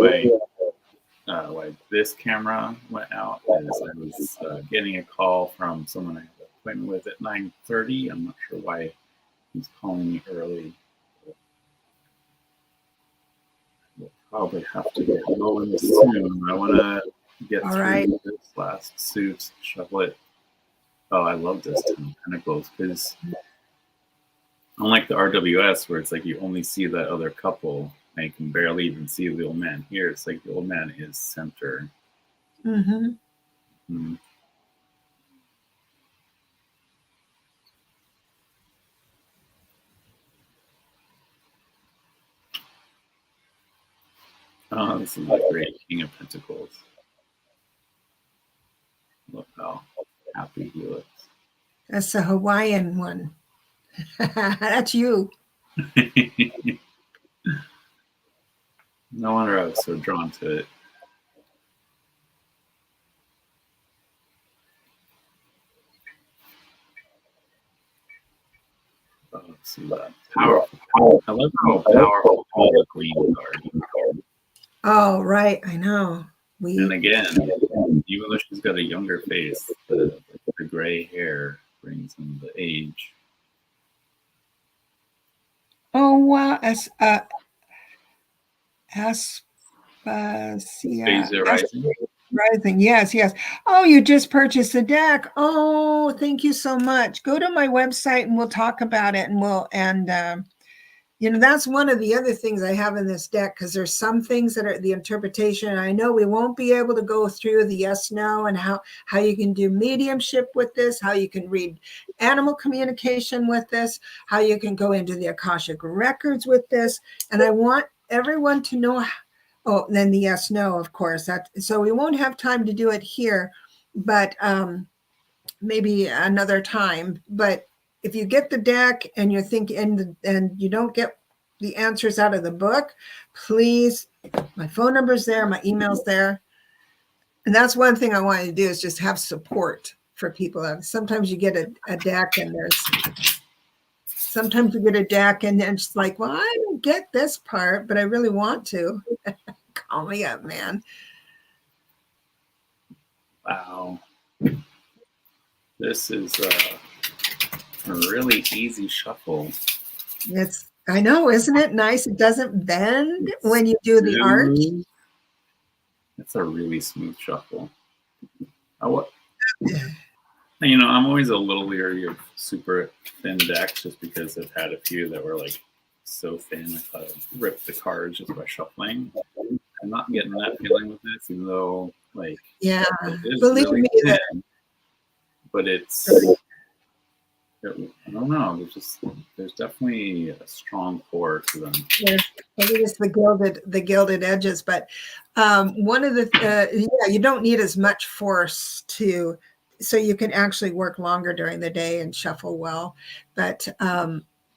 why this camera went out is I was getting a call from someone I had an appointment with at 9:30. I'm not sure why he's calling me early. We'll probably have to get going soon. I want to get through this last suit, shuffle it. Oh, I love this Ten of Pentacles, because unlike the RWS, where it's like you only see that other couple and you can barely even see the old man, here it's like the old man is center. Oh, this is a great King of Pentacles. Look how happy he looks. That's the Hawaiian one. That's you. No wonder I was so drawn to it. Oh, let's see that. Powerful. I love how powerful all the queens are. Oh, right. I know. And again, even though she's got a younger face, the gray hair brings in the age. Oh, wow. Rising. Yes, yes. Oh, you just purchased a deck. Oh, thank you so much. Go to my website and we'll talk about it. And you know, that's one of the other things I have in this deck, because there's some things that are the interpretation. I know we won't be able to go through the yes, no, and how you can do mediumship with this, how you can read animal communication with this, how you can go into the Akashic records with this. And I want everyone to know. Oh, then the yes, no, of course. So we won't have time to do it here, but maybe another time. But if you get the deck and you're thinking and you don't get the answers out of the book, please, my phone number's there, my email's there. And that's one thing I want to do, is just have support for people. Sometimes you get a deck and sometimes you get a deck and it's like, well, I don't get this part, but I really want to. Call me up, man. Wow. This is a really easy shuffle. I know, isn't it nice? It doesn't bend when you do the arch. It's a really smooth shuffle. You know, I'm always a little leery of super thin decks, just because I've had a few that were like so thin I thought I'd rip the cards just by shuffling. I'm not getting that feeling with this, even though, like, yeah, it is believe really me, thin, but it's, I don't know. There's definitely a strong core to them. Yeah, I think it's the gilded edges, but one of the you don't need as much force so you can actually work longer during the day and shuffle well. But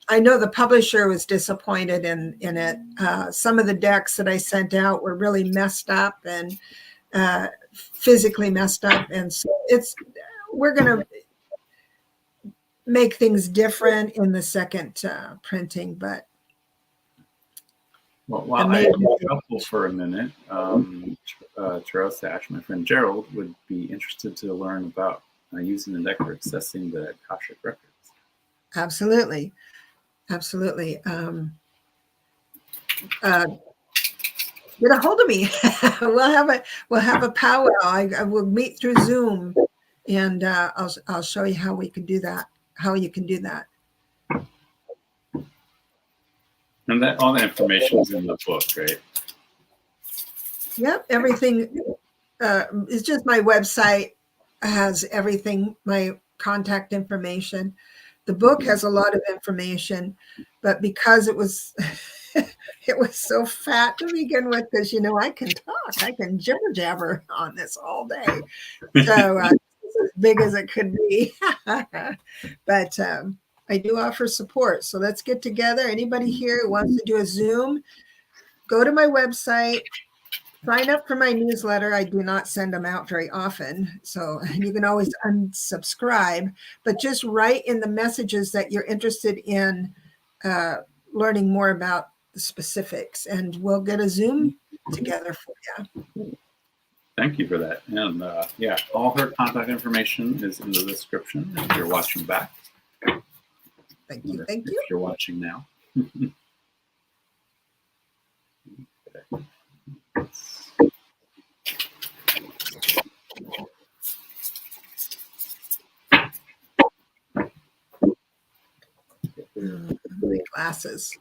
I know the publisher was disappointed in it. Some of the decks that I sent out were really messed up and physically messed up, and so we're gonna make things different in the second printing. But well, while I shuffle for a minute, Charles Sash, my friend Gerald, would be interested to learn about using the deck for accessing the Akashic records. Absolutely. Get a hold of me. we'll have a powwow. I will meet through Zoom, and I'll show you how we can do that. How you can do that. And all the information is in the book, right? Yep, everything is just my website has everything, my contact information. The book has a lot of information, but because it was it was so fat to begin with, because you know I can talk, I can jibber jabber on this all day. So it's as big as it could be. But I do offer support. So let's get together. Anybody here who wants to do a Zoom, go to my website, sign up for my newsletter. I do not send them out very often, so you can always unsubscribe, but just write in the messages that you're interested in learning more about the specifics, and we'll get a Zoom together for you. Thank you for that. And yeah, all her contact information is in the description if you're watching back. Thank you. If you're watching now. My glasses.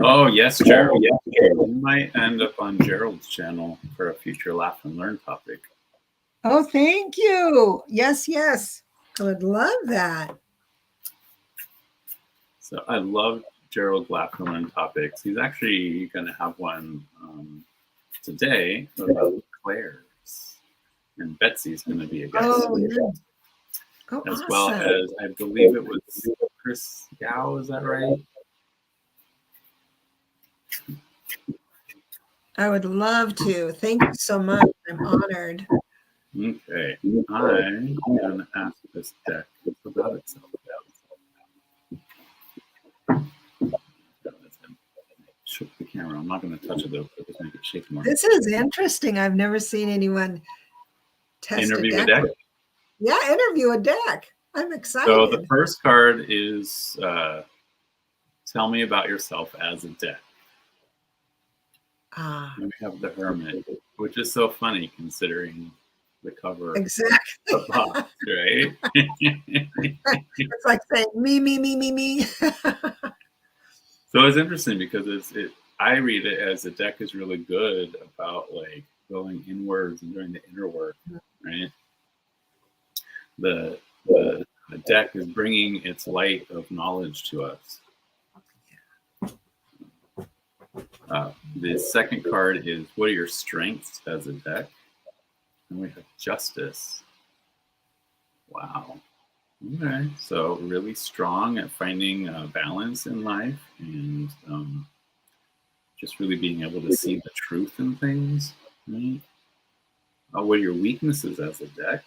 Oh, yes, Gerald. We might end up on Gerald's channel for a future Laugh and Learn topic. Oh, thank you. Yes. I would love that. So I love Gerald's Laugh and Learn topics. He's actually going to have one today about Claire's. And Betsy's going to be a guest. Oh, yeah. Oh, as well awesome. as I believe it was Chris Yao, is that right? I would love to. Thank you so much. I'm honored. Okay, I'm gonna ask this deck about itself. Shook the camera. I'm not going to touch it though, because make it shake more. This is interesting. I've never seen anyone test Interview a a deck. deck. Yeah, interview a deck. I'm excited. So the first card is tell me about yourself as a deck. Ah, And we have the Hermit, which is so funny considering the cover exactly. of the box, right? It's like saying me. So it's interesting because I read it as the deck is really good about like going inwards and doing the inner work, right? The deck is bringing its light of knowledge to us. The second card is what are your strengths as a deck? And we have Justice. Wow. Okay, so really strong at finding balance in life and just really being able to see the truth in things. Right? What are your weaknesses as a deck?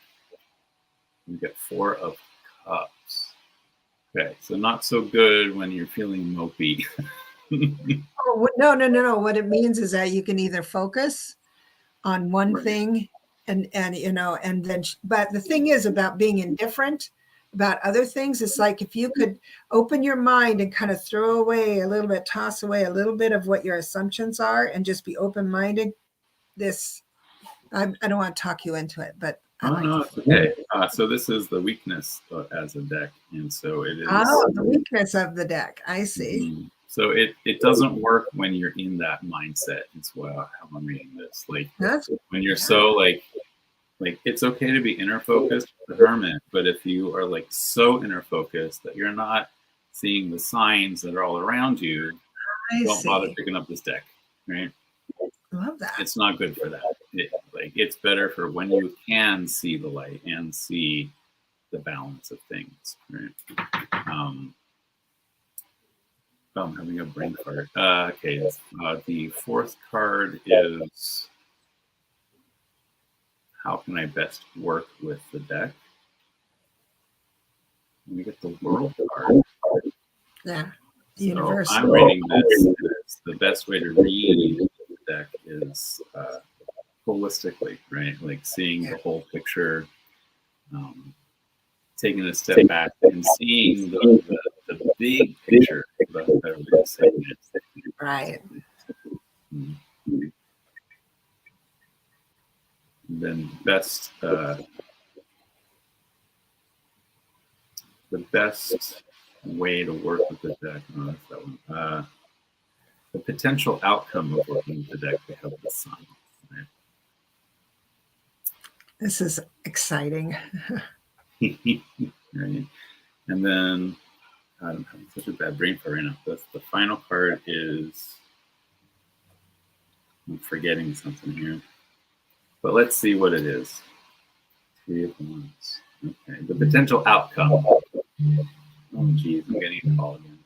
You get Four of Cups. Okay, so not so good when you're feeling mopey. Oh, no. What it means is that you can either focus on one thing and then, but the thing is about being indifferent about other things. It's like if you could open your mind and kind of throw away a little bit, toss away a little bit of what your assumptions are and just be open-minded. I don't want to talk you into it, but no, it's okay. So this is the weakness as a deck, and so it is. Oh, the weakness of the deck. I see. Mm-hmm. So it doesn't work when you're in that mindset. It's how I'm reading this. Like when you're so like it's okay to be inner focused with the Hermit, but if you are like so inner focused that you're not seeing the signs that are all around you, don't bother picking up this deck, right? Love that. It's not good for that. It's better for when you can see the light and see the balance of things, right? I'm having a brain fart. Okay, the fourth card is how can I best work with the deck? Let me get the World card. Yeah, so I'm reading this. The best way to read the deck is holistically, right? Like seeing the whole picture, taking a step back and seeing the big picture. Right. Then the best way to work with the deck. Oh, that's that one. The potential outcome of working with the deck. We have the Sun. Right? This is exciting. Right. And then I'm having such a bad brain fart right now. The final card is I'm forgetting something here. But let's see what it is. Three of Wands. Okay. The potential outcome. Oh geez, I'm getting a call again.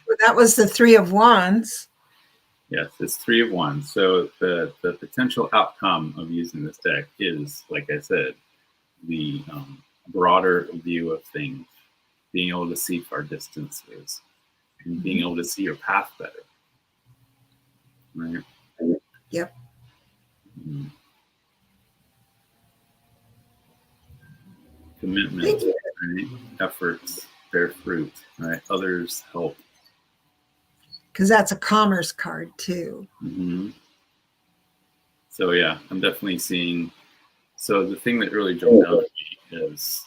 Well, that was the Three of Wands. Yes, it's Three of Wands. So the potential outcome of using this deck is, like I said, the broader view of things, being able to see far distances, and being able to see your path better. Right? Yep. Mm-hmm. Commitment, right? Efforts bear fruit, right? Others help. Because that's a commerce card too. Mm-hmm. So yeah, I'm definitely seeing. So the thing that really jumped out at me is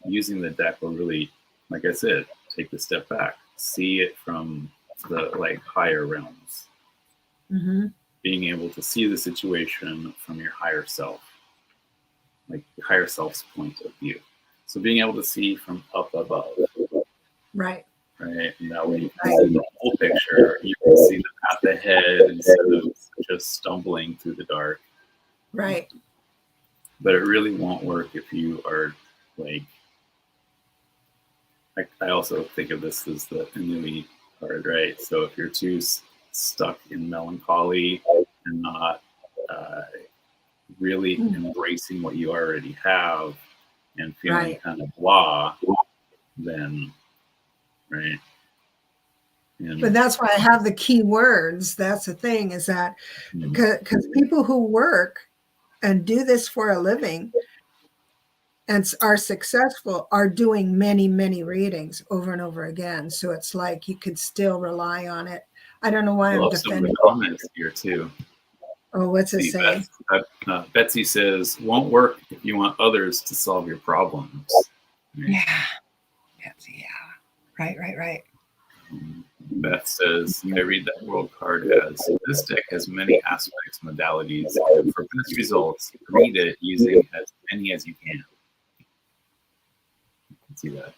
using the deck will really, like I said, take a step back, see it from the higher realms, being able to see the situation from your higher self, like your higher self's point of view. So being able to see from up above, right? And that way you can see the whole picture. You can see the path ahead instead of just stumbling through the dark. Right. But it really won't work if you are like, I also think of this as the Inui card, right? So if you're too stuck in melancholy and not really embracing what you already have and feeling kind of blah, then, right? And, but that's why I have the key words. That's the thing, is that because people who work and do this for a living and are successful are doing many, many readings over and over again. So it's like you could still rely on it. I don't know why I'm defending. Some of the comments here too. Oh, what's it say? Betsy says, "Won't work if you want others to solve your problems." Right? Yeah, Betsy. Yeah, right. Beth says, "I read that world card as this deck has many aspects, modalities, and for best results, read it using as many as you can." You can see that.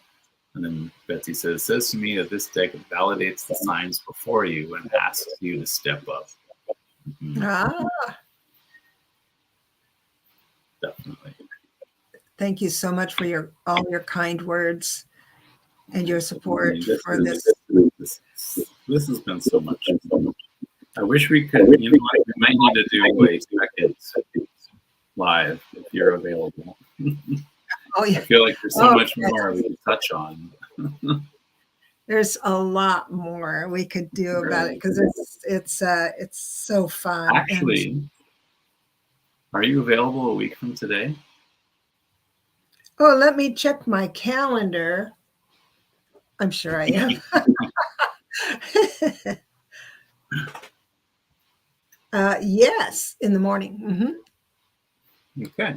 And then Betsy says to me that this deck validates the signs before you and asks you to step up. Definitely. Thank you so much for all your kind words and your support for this. This has been so much. I wish we could, we might need to do a second live if you're available. Oh, yeah. I feel like there's so much more we could touch on. There's a lot more we could do about it because it's so fun. Actually, are you available a week from today? Oh, let me check my calendar. I'm sure I am. Yes, in the morning. Okay.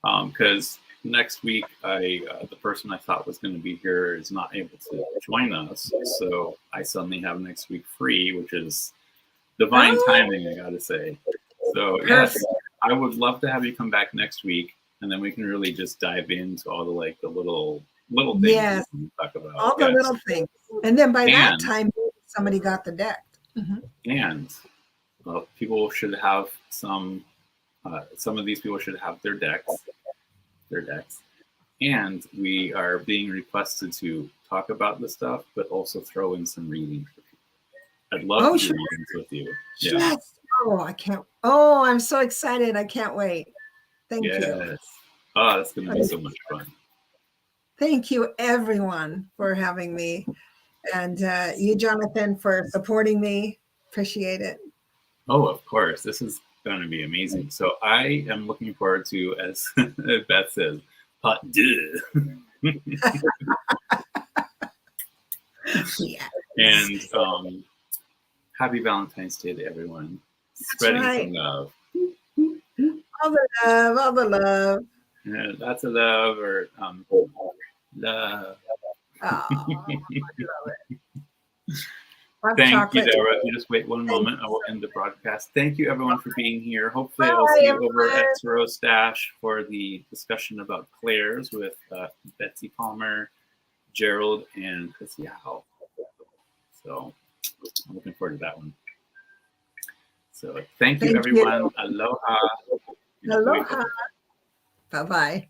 Because next week, the person I thought was going to be here is not able to join us. So I suddenly have next week free, which is divine timing, I got to say. So yes, I would love to have you come back next week, and then we can really just dive into all the little things we can talk about. All the little things. And then by that time, somebody got the deck. And people should have some of these people should have their decks. And we are being requested to talk about the stuff, but also throw in some readings for people. I'd love to do readings with you. Yeah. Yes. Oh, I can't. Oh, I'm so excited. I can't wait. Thank you. Oh, that's going to be so much fun. Thank you, everyone, for having me. And you, Jonathan, for supporting me. Appreciate it. Oh, of course. This is going to be amazing. So I am looking forward to, as Beth says, hot duh. And happy Valentine's Day to everyone. Spreading some love. All the love. Yeah, lots of love or love. Oh, I love it. Thank you, Deborah. You just wait one moment. I will end the broadcast. Thank you, everyone, for being here. Hopefully, I'll see you over at Tarot Stash for the discussion about clairs with Betsy Palmer, Gerald, and Zachau. So I'm looking forward to that one. So thank you, everyone. Aloha. Aloha. Bye-bye.